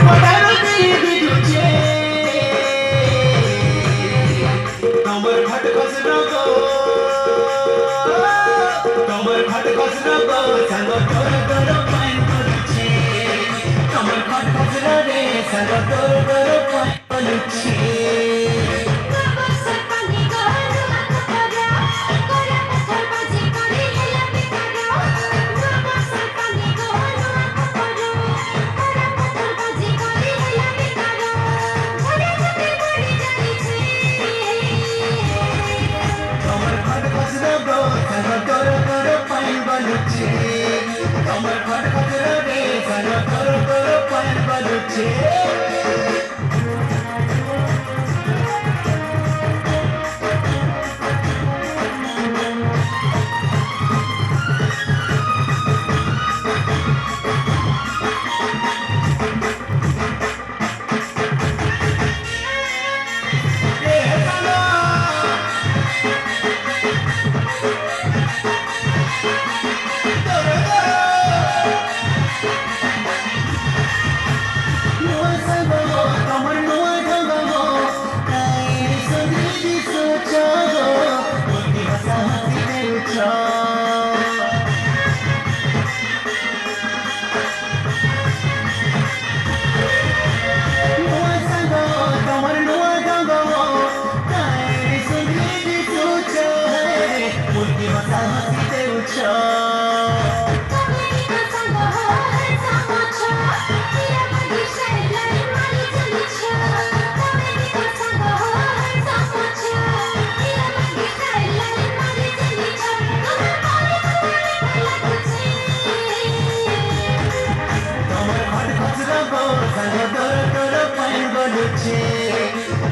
पधारो तेरी तुझे कमर घट खसना गो कमर घट खसना गो संग तोर तोर पाइन करुछे कमर घट खसना रे संग तोर तोर पाइन करुछे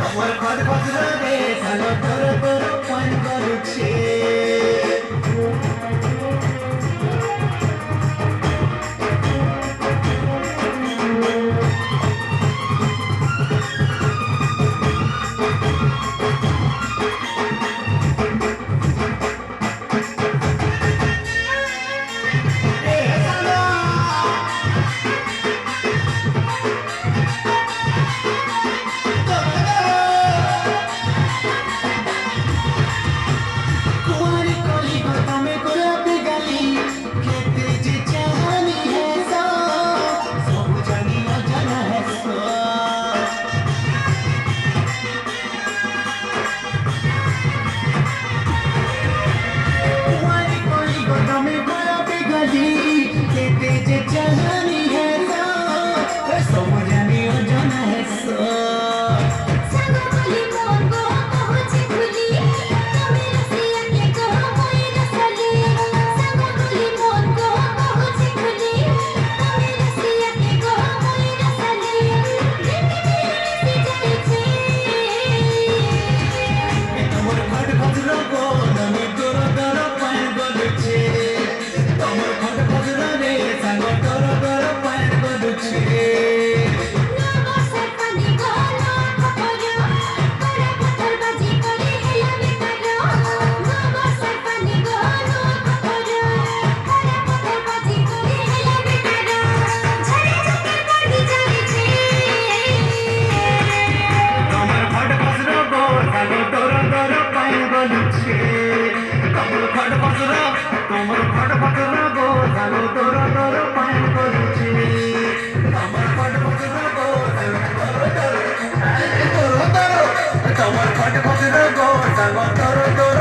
कमर खट खसना रे संग तोर तोर पाइन करुछे कमर खट खसना रे संग तोर तोर पाइन करुछे कमर खट खसना गो संग तोर तोर पाइन करुछे कमर खट खसना गो संग तोर तोर कमर खट खसना गो संग तोर तोर